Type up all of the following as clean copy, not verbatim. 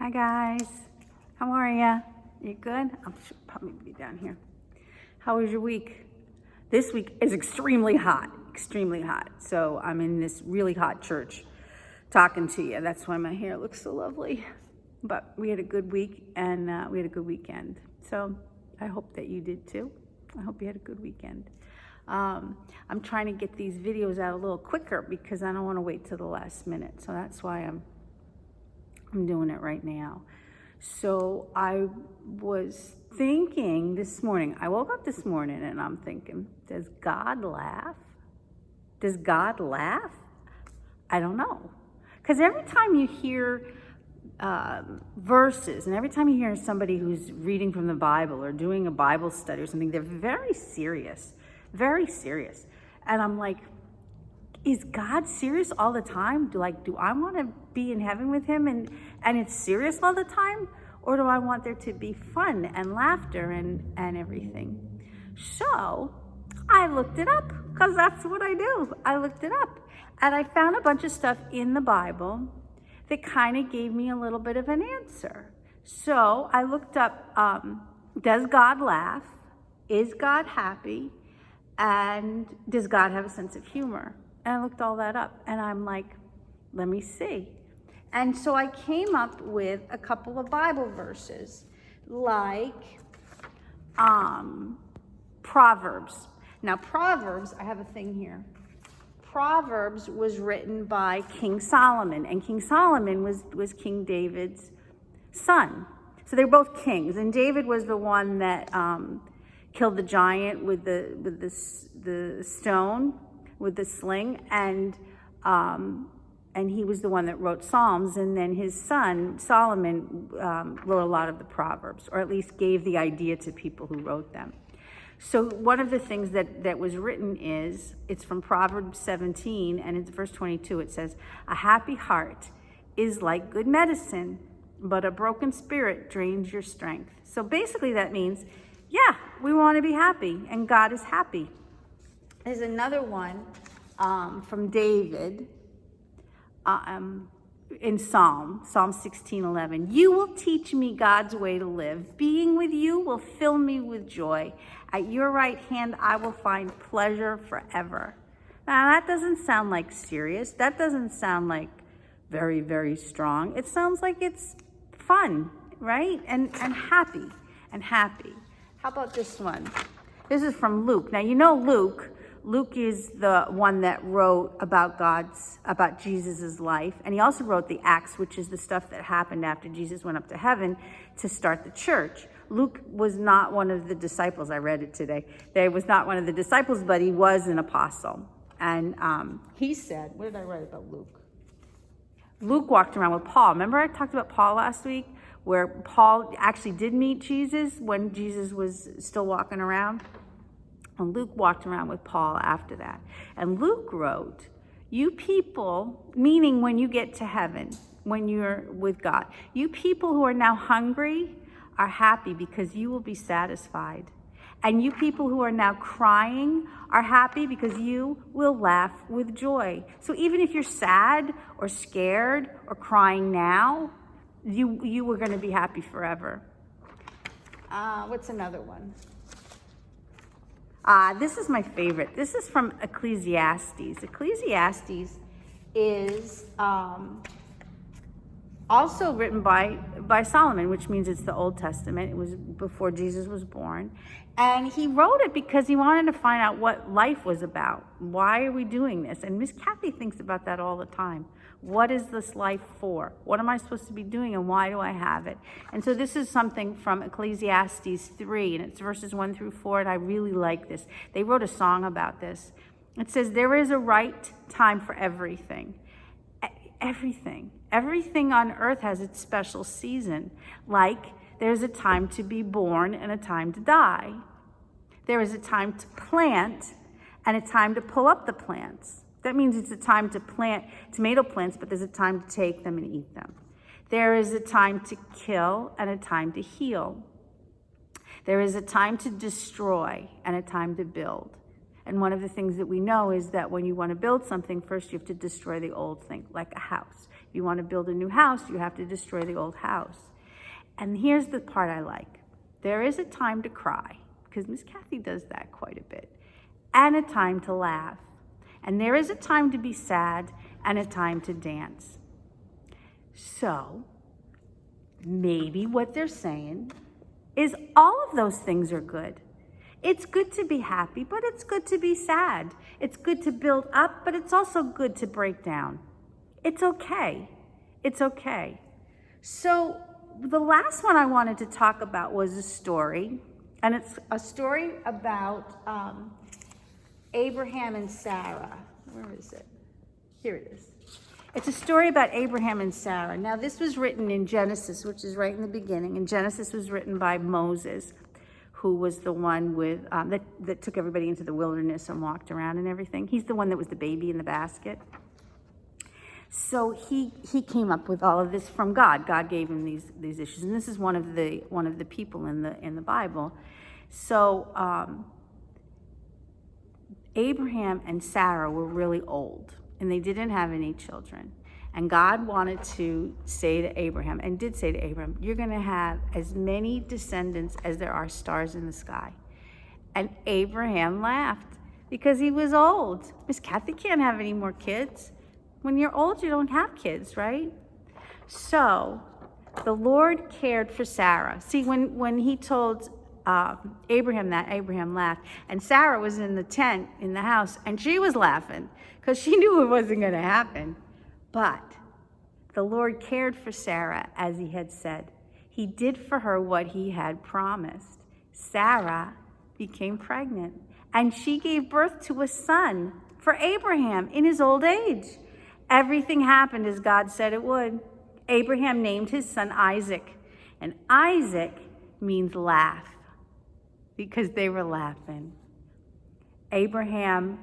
Hi guys, how are ya? You good? I should probably be down here. How was your week? This week is extremely hot. So I'm in this really hot church talking to you. That's why my hair looks so lovely. But we had a good week and we had a good weekend. So I hope that you did too. I hope you had a good weekend. I'm trying to get these videos out a little quicker because I don't want to wait till the last minute. So that's why I'm doing it right now. So I was thinking this morning, I woke up this morning and I'm thinking, does God laugh? Does God laugh? I don't know. Because every time you hear verses and every time you hear somebody who's reading from the Bible or doing a Bible study or something, they're very serious. And I'm like, is God serious all the time? Do I want to be in heaven with him and it's serious all the time? Or do I want there to be fun and laughter and everything? So I looked it up because that's what I do. I looked it up and I found a bunch of stuff in the Bible that kind of gave me a little bit of an answer. So I looked up, does God laugh? Is God happy? And does God have a sense of humor? And I looked all that up and I'm like, let me see. And so I came up with a couple of Bible verses like Proverbs. Now Proverbs, I have a thing here. Proverbs was written by King Solomon, and King Solomon was King David's son. So they were both kings, and David was the one that killed the giant with the stone, with the sling, and he was the one that wrote Psalms, and then his son Solomon wrote a lot of the Proverbs, or at least gave the idea to people who wrote them. So one of the things that was written it's from Proverbs 17, and it's verse 22. It says, "A happy heart is like good medicine, but a broken spirit drains your strength." So basically that means, yeah, we want to be happy, and God is happy. There's another one from David in Psalm 16:11. "You will teach me God's way to live. Being with you will fill me with joy. At your right hand, I will find pleasure forever." Now, that doesn't sound like serious. That doesn't sound like very, very strong. It sounds like it's fun, right? And happy. How about this one? This is from Luke. Now, you know Luke. Luke is the one that wrote about Jesus's life. And he also wrote the Acts, which is the stuff that happened after Jesus went up to heaven to start the church. Luke was not one of the disciples. I read it today. He was not one of the disciples, but he was an apostle. And he said, what did I write about Luke? Luke walked around with Paul. Remember I talked about Paul last week, where Paul actually did meet Jesus when Jesus was still walking around? And Luke walked around with Paul after that. And Luke wrote, "You people," meaning when you get to heaven, when you're with God, "you people who are now hungry are happy because you will be satisfied. And you people who are now crying are happy because you will laugh with joy." So even if you're sad or scared or crying now, you were going to be happy forever. What's another one? This is my favorite. This is from Ecclesiastes. Ecclesiastes is also written by Solomon, which means it's the Old Testament. It was before Jesus was born. And he wrote it because he wanted to find out what life was about. Why are we doing this? And Miss Kathy thinks about that all the time. What is this life for? What am I supposed to be doing, and why do I have it? And so this is something from Ecclesiastes 3, and it's verses 1 through 4, and I really like this. They wrote a song about this. It says, "There is a right time for everything." Everything on earth has its special season. Like there's a time to be born and a time to die. There is a time to plant and a time to pull up the plants. That means it's a time to plant tomato plants, but there's a time to take them and eat them. There is a time to kill and a time to heal. There is a time to destroy and a time to build. And one of the things that we know is that when you want to build something, first you have to destroy the old thing, like a house. If you want to build a new house, you have to destroy the old house. And here's the part I like. There is a time to cry, because Miss Kathy does that quite a bit, and a time to laugh. And there is a time to be sad and a time to dance. So maybe what they're saying is all of those things are good. It's good to be happy, but it's good to be sad. It's good to build up, but it's also good to break down. It's okay. It's okay. So the last one I wanted to talk about was a story, and it's a story about Abraham and Sarah. Where is it? Here it is. It's a story about Abraham and Sarah. Now, this was written in Genesis, which is right in the beginning, and Genesis was written by Moses, who was the one with that took everybody into the wilderness and walked around and everything. He's the one that was the baby in the basket. So he came up with all of this from God. God gave him these issues, and this is one of the people in the Bible. So Abraham and Sarah were really old, and they didn't have any children. And God wanted to say to Abraham, and did say to Abraham, you're going to have as many descendants as there are stars in the sky. And Abraham laughed because he was old. Miss Kathy can't have any more kids. When you're old, you don't have kids, right? So the Lord cared for Sarah. See, when he told Abraham that, Abraham laughed. And Sarah was in the tent in the house, and she was laughing because she knew it wasn't going to happen. But the Lord cared for Sarah as he had said. He did for her what he had promised. Sarah became pregnant, and she gave birth to a son for Abraham in his old age. Everything happened as God said it would. Abraham named his son Isaac, and Isaac means laugh because they were laughing. Abraham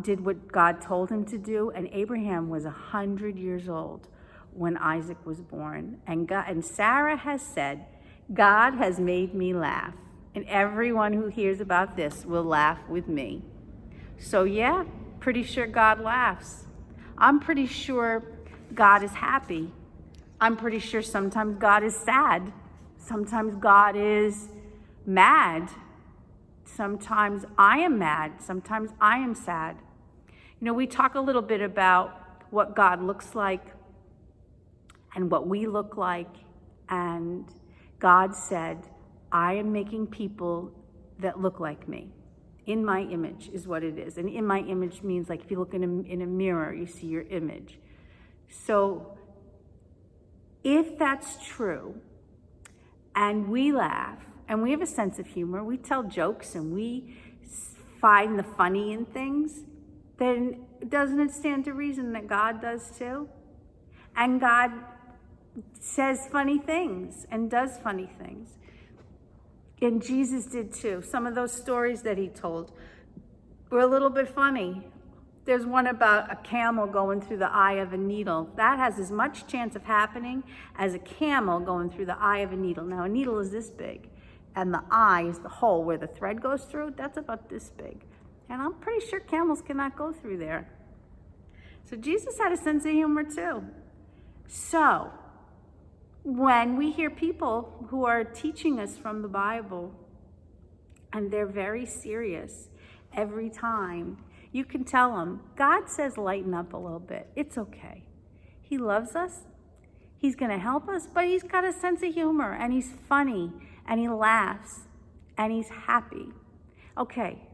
did what God told him to do, and Abraham was 100 years old when Isaac was born. And Sarah has said, God has made me laugh, and everyone who hears about this will laugh with me. So yeah, pretty sure God laughs. I'm pretty sure God is happy. I'm pretty sure sometimes God is sad. Sometimes God is mad. Sometimes I am mad. Sometimes I am sad. You know, we talk a little bit about what God looks like and what we look like. And God said, I am making people that look like me. In my image is what it is. And in my image means like if you look in a mirror, you see your image. So if that's true, and we laugh, and we have a sense of humor, we tell jokes, and we find the funny in things, then doesn't it stand to reason that God does too? And God says funny things and does funny things. And Jesus did too. Some of those stories that he told were a little bit funny. There's one about a camel going through the eye of a needle. That has as much chance of happening as a camel going through the eye of a needle. Now, a needle is this big, and the eye is the hole where the thread goes through. That's about this big. And I'm pretty sure camels cannot go through there. So Jesus had a sense of humor too. So when we hear people who are teaching us from the Bible, and they're very serious every time, you can tell them, God says lighten up a little bit. It's okay. He loves us. He's going to help us, but he's got a sense of humor, and he's funny, and he laughs, and he's happy. Okay,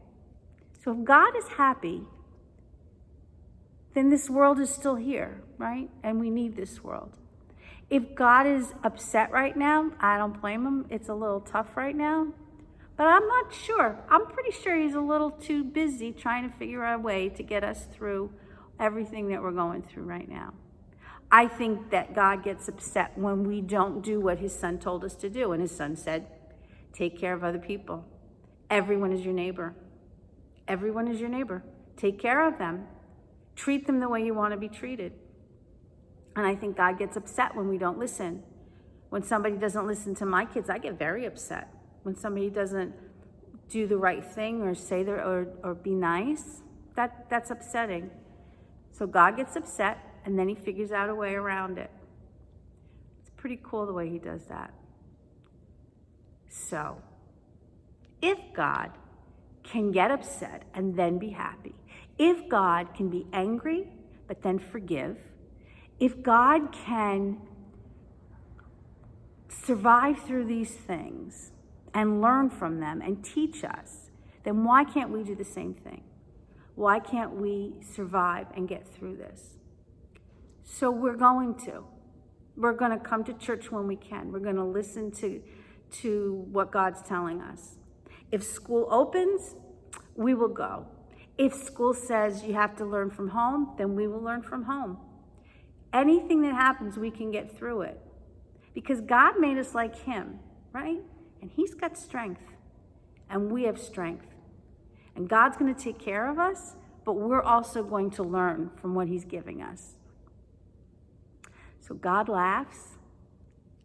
so if God is happy, then this world is still here, right? And we need this world. If God is upset right now, I don't blame him. It's a little tough right now. But I'm not sure. I'm pretty sure he's a little too busy trying to figure out a way to get us through everything that we're going through right now. I think that God gets upset when we don't do what his son told us to do. And his son said, take care of other people. Everyone is your neighbor. Everyone is your neighbor. Take care of them. Treat them the way you want to be treated. And I think God gets upset when we don't listen. When somebody doesn't listen to my kids, I get very upset. When somebody doesn't do the right thing or say or be nice, that's upsetting. So God gets upset, and then he figures out a way around it. It's pretty cool the way he does that. So, if God can get upset and then be happy, if God can be angry but then forgive, if God can survive through these things and learn from them and teach us, then why can't we do the same thing? Why can't we survive and get through this? So we're going to come to church when we can. We're going to listen to what God's telling us. If school opens, we will go. If school says you have to learn from home, then we will learn from home. Anything that happens, we can get through it. Because God made us like him, right? And he's got strength. And we have strength. And God's going to take care of us, but we're also going to learn from what he's giving us. So God laughs,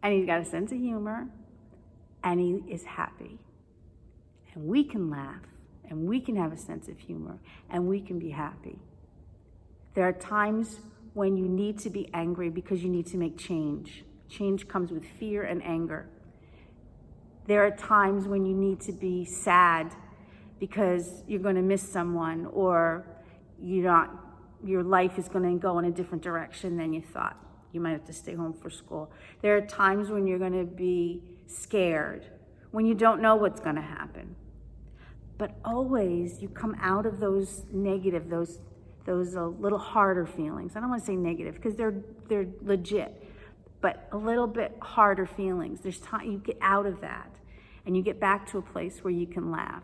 and he's got a sense of humor, and he is happy. And we can laugh, and we can have a sense of humor, and we can be happy. There are times when you need to be angry because you need to make change. Change comes with fear and anger. There are times when you need to be sad because you're going to miss someone, or your life is going to go in a different direction than you thought. You might have to stay home for school. There are times when you're going to be scared, when you don't know what's going to happen. But always you come out of those negative, those little harder feelings. I don't want to say negative because they're legit, but a little bit harder feelings. There's time you get out of that, and you get back to a place where you can laugh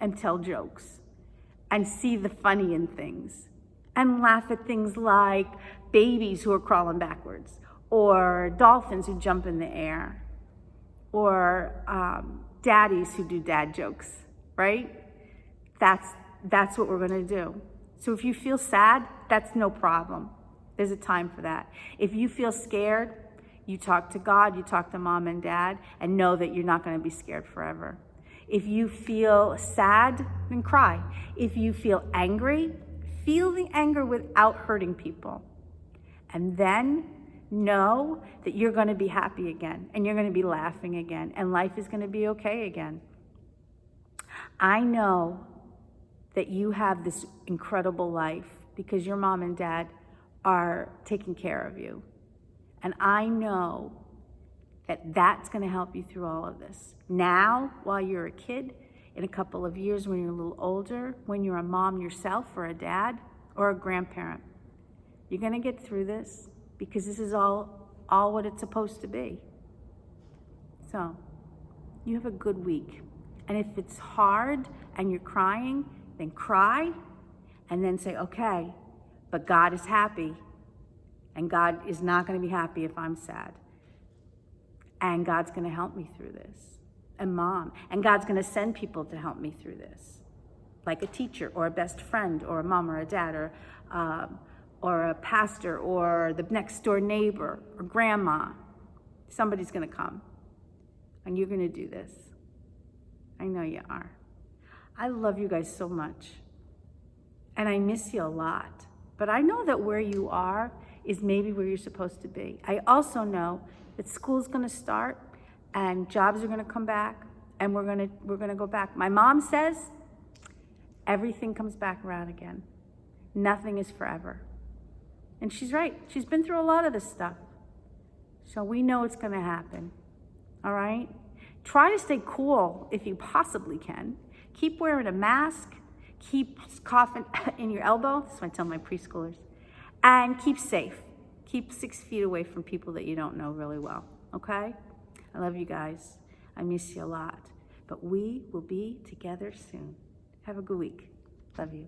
and tell jokes and see the funny in things and laugh at things like babies who are crawling backwards, or dolphins who jump in the air, or daddies who do dad jokes, right? That's what we're going to do. So if you feel sad, that's no problem. There's a time for that. If you feel scared, you talk to God, you talk to mom and dad, and know that you're not going to be scared forever. If you feel sad, then cry. If you feel angry, feel the anger without hurting people. And then know that you're going to be happy again, and you're going to be laughing again, and life is going to be okay again. I know that you have this incredible life because your mom and dad are taking care of you. And I know that that's going to help you through all of this. Now, while you're a kid, in a couple of years when you're a little older, when you're a mom yourself or a dad or a grandparent, you're going to get through this because this is all what it's supposed to be. So, you have a good week. And if it's hard and you're crying, then cry and then say, okay, but God is happy. And God is not going to be happy if I'm sad. And God's going to help me through this. And mom. And God's going to send people to help me through this. Like a teacher or a best friend or a mom or a dad or a pastor or the next door neighbor or grandma. Somebody's going to come. And you're going to do this. I know you are. I love you guys so much. And I miss you a lot. But I know that where you are is maybe where you're supposed to be. I also know that school's going to start and jobs are going to come back and we're going to go back. My mom says everything comes back around again. Nothing is forever. And she's right. She's been through a lot of this stuff. So we know it's going to happen. All right? Try to stay cool if you possibly can. Keep wearing a mask. Keep coughing in your elbow. That's what I tell my preschoolers. And keep safe. Keep 6 feet away from people that you don't know really well. Okay? I love you guys. I miss you a lot. But we will be together soon. Have a good week. Love you.